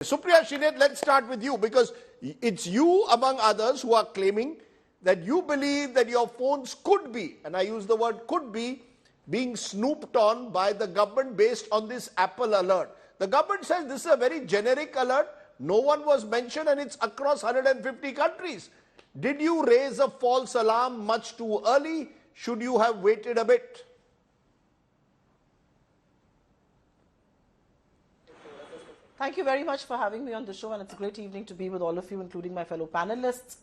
Supriya, Shrinate, let's start with you because it's you among others who are claiming that you believe that your phones could be, and I use the word could be, being snooped on by the government based on this Apple alert. The government says this is a very generic alert, no one was mentioned and it's across 150 countries. Did you raise a false alarm much too early? Should you have waited a bit? Thank you very much for having me on the show, and it's a great evening to be with all of you, including my fellow panelists.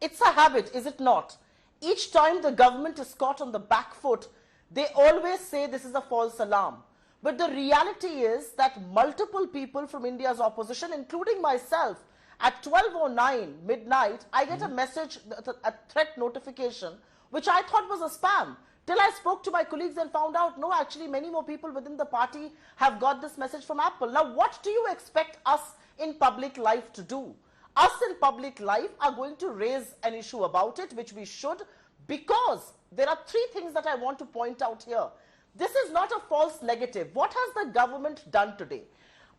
It's a habit, is it not? Each time the government is caught on the back foot, they always say this is a false alarm. But the reality is that multiple people from India's opposition, including myself, at 12:09 midnight, I get a message, a threat notification, which I thought was a spam. Till I spoke to my colleagues and found out, no, actually many more people within the party have got this message from Apple. Now, what do you expect us in public life to do? Us in public life are going to raise an issue about it, which we should, because there are three things that I want to point out here. This is not a false negative. What has the government done today?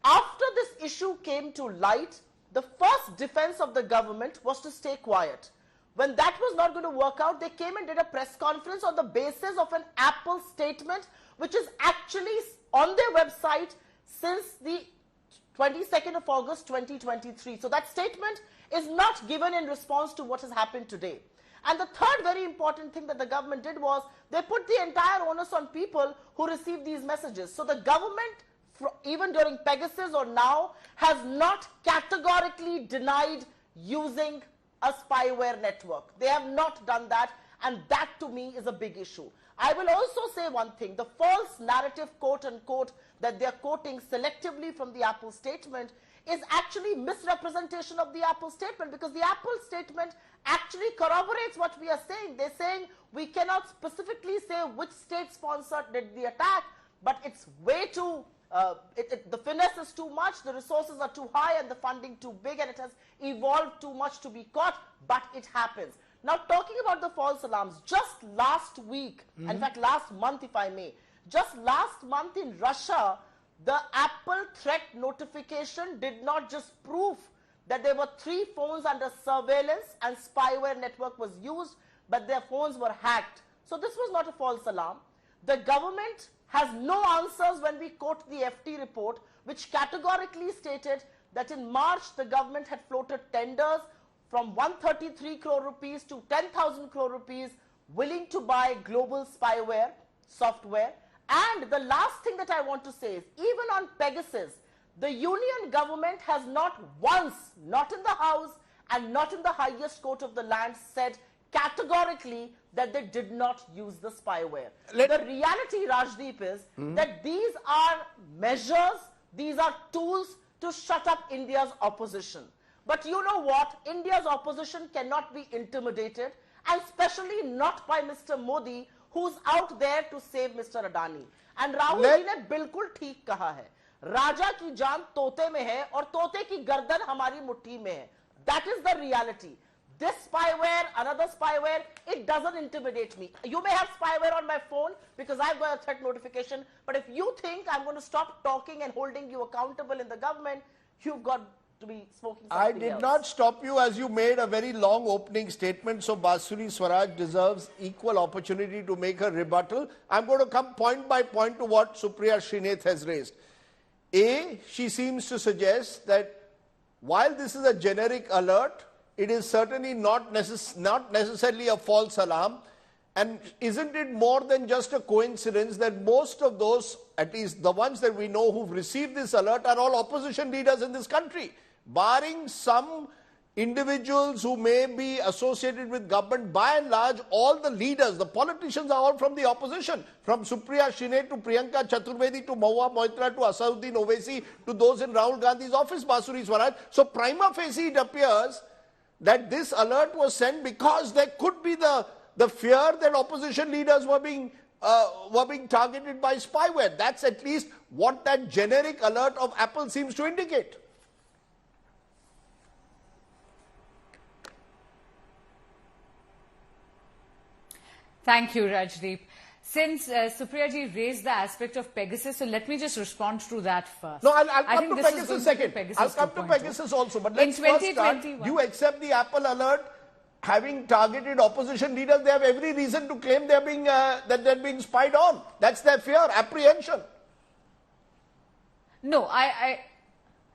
After this issue came to light, the first defense of the government was to stay quiet. When that was not going to work out, they came and did a press conference on the basis of an Apple statement, which is actually on their website since the 22nd of August 2023. So that statement is not given in response to what has happened today. And the third very important thing that the government did was they put the entire onus on people who received these messages. So the government, even during Pegasus or now, has not categorically denied using a spyware network. They have not done that, and that to me is a big issue. I will also say one thing, the false narrative, quote unquote, that they're quoting selectively from the Apple statement is actually misrepresentation of the Apple statement, because the Apple statement actually corroborates what we are saying. They're saying we cannot specifically say which state sponsor did the attack, but it's way too the finesse is too much, the resources are too high and the funding too big, and it has evolved too much to be caught, but it happens. Now, talking about the false alarms, just last week, in fact last month if I may, just last month in Russia, the Apple threat notification did not just prove that there were 3 phones under surveillance and spyware network was used, but their phones were hacked. So this was not a false alarm. The government has no answers when we quote the FT report, which categorically stated that in March the government had floated tenders from 133 crore rupees to 10,000 crore rupees willing to buy global spyware software. And the last thing that I want to say is, even on Pegasus, the union government has not once, not in the House and not in the highest court of the land, said categorically that they did not use the spyware. The reality, Rajdeep, is that these are measures, these are tools to shut up India's opposition. But you know what? India's opposition cannot be intimidated, and especially not by Mr. Modi, who's out there to save Mr. Adani. And Rahul ji ने बिल्कुल ठीक कहा है, राजा की जान तोते में है और तोते की गर्दन हमारी मुट्ठी में है. That is the reality. This spyware, another spyware, it doesn't intimidate me. You may have spyware on my phone because I've got a threat notification, but if you think I'm going to stop talking and holding you accountable in the government, you've got to be smoking something else. I did not stop you, as you made a very long opening statement, so Basuri Swaraj deserves equal opportunity to make a rebuttal. I'm going to come point by point to what Supriya Shrinate has raised. A, she seems to suggest that while this is a generic alert, it is certainly not necessarily a false alarm. And isn't it more than just a coincidence that most of those, at least the ones that we know who've received this alert, are all opposition leaders in this country? Barring some individuals who may be associated with government, by and large, all the leaders, the politicians are all from the opposition. From Supriya Shrinate to Priyanka Chaturvedi to Mahua Moitra to Asaduddin Owaisi to those in Rahul Gandhi's office, Basuri Swaraj. So prima facie it appears that this alert was sent because there could be the fear that opposition leaders were being targeted by spyware. That's at least what that generic alert of Apple seems to indicate. Thank you, Rajdeep. since Supriya ji raised the aspect of Pegasus, so let me just respond to that first. No, I'll come to Pegasus second. I'll come to 2.0. Pegasus also. But let's first start. You accept the Apple alert having targeted opposition leaders. They have every reason to claim they're being that they're being spied on. That's their fear, apprehension. No,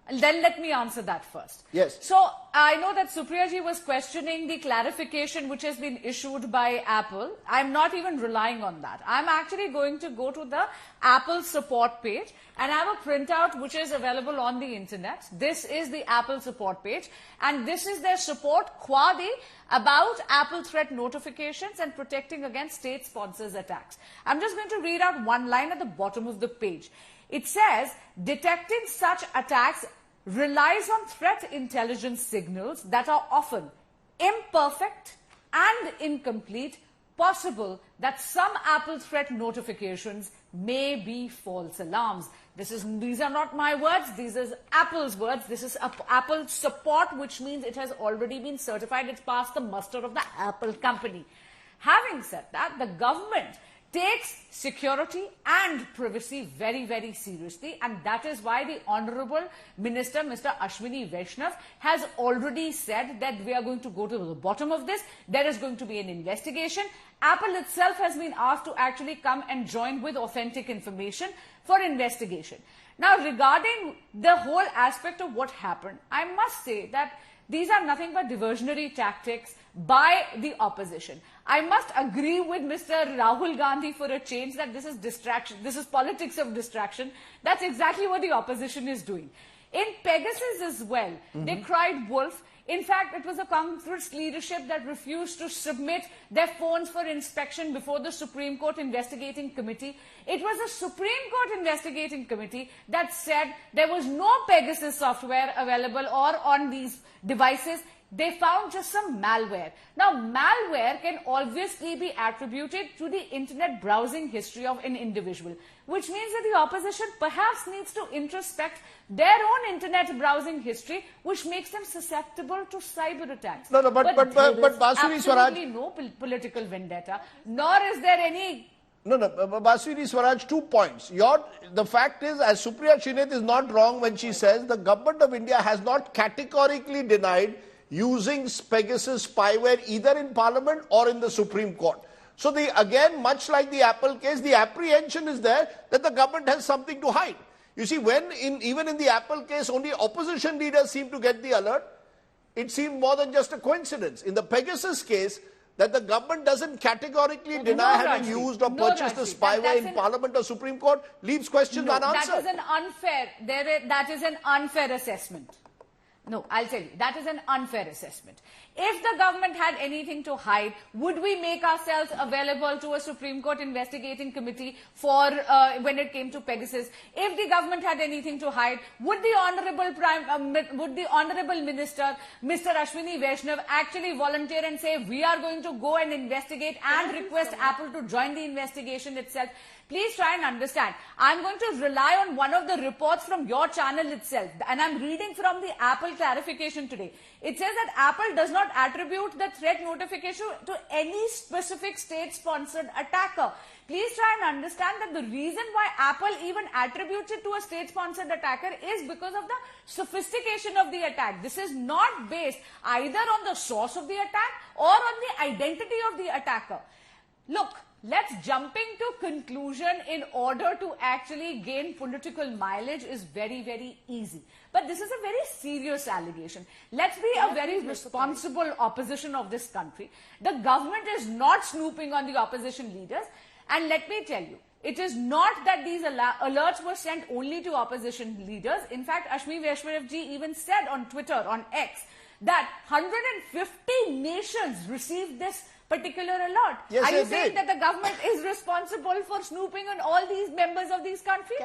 then let me answer that first. Yes. So, I know that Supriya ji was questioning the clarification which has been issued by Apple. I'm not even relying on that. I'm actually going to go to the Apple support page and I have a printout which is available on the internet. This is the Apple support page and this is their support quadi about Apple threat notifications and protecting against state sponsors attacks. I'm just going to read out one line at the bottom of the page. It says, detecting such attacks relies on threat intelligence signals that are often imperfect and incomplete, possible that some Apple threat notifications may be false alarms. These are not my words, these are Apple's words. This is Apple support, which means it has already been certified. It's passed the muster of the Apple company. Having said that, the government takes security and privacy very, very seriously, and that is why the Honorable Minister, Mr. Ashwini Vaishnaw, has already said that we are going to go to the bottom of this. There is going to be an investigation. Apple itself has been asked to actually come and join with authentic information for investigation. Now, regarding the whole aspect of what happened, I must say that these are nothing but diversionary tactics by the opposition. I must agree with Mr. Rahul Gandhi for a change that this is distraction. This is politics of distraction. That's exactly what the opposition is doing. In Pegasus as well, they cried wolf. In fact, it was a Congress leadership that refused to submit their phones for inspection before the Supreme Court investigating committee. It was the Supreme Court investigating committee that said there was no Pegasus software available or on these devices. They found just some malware. Now, malware can obviously be attributed to the internet browsing history of an individual, which means that the opposition perhaps needs to introspect their own internet browsing history, which makes them susceptible to cyber attacks. No, but Basuri Swaraj, absolutely no political vendetta, nor is there any. No, Basuri Swaraj, 2 points. The fact is, as Supriya Shrinate is not wrong when she says the government of India has not categorically denied using Pegasus spyware either in Parliament or in the Supreme Court. So again, much like the Apple case, the apprehension is there that the government has something to hide. You see, even in the Apple case, only opposition leaders seem to get the alert. It seemed more than just a coincidence. In the Pegasus case, that the government doesn't categorically deny having used or purchased the spyware in Parliament or Supreme Court leaves questions unanswered. That is an unfair assessment. No, I'll tell you, that is an unfair assessment. If the government had anything to hide, would we make ourselves available to a Supreme Court investigating committee for when it came to Pegasus? If the government had anything to hide, would the Honorable Minister, Mr. Ashwini Vaishnaw, actually volunteer and say, we are going to go and investigate and request Apple to join the investigation itself? Please try and understand. I'm going to rely on one of the reports from your channel itself. And I'm reading from the Apple clarification today. It says that Apple does not attribute the threat notification to any specific state-sponsored attacker. Please try and understand that the reason why Apple even attributes it to a state-sponsored attacker is because of the sophistication of the attack. This is not based either on the source of the attack or on the identity of the attacker. Look, let's jumping to conclusion in order to actually gain political mileage is very, very easy. But this is a very serious allegation. Let's be a very responsible opposition of this country. The government is not snooping on the opposition leaders. And let me tell you, it is not that these alerts were sent only to opposition leaders. In fact, Ashwini Vaishnaw ji even said on Twitter, on X, that 150 nations received this particular alert. Yes, are you saying that the government is responsible for snooping on all these members of these countries?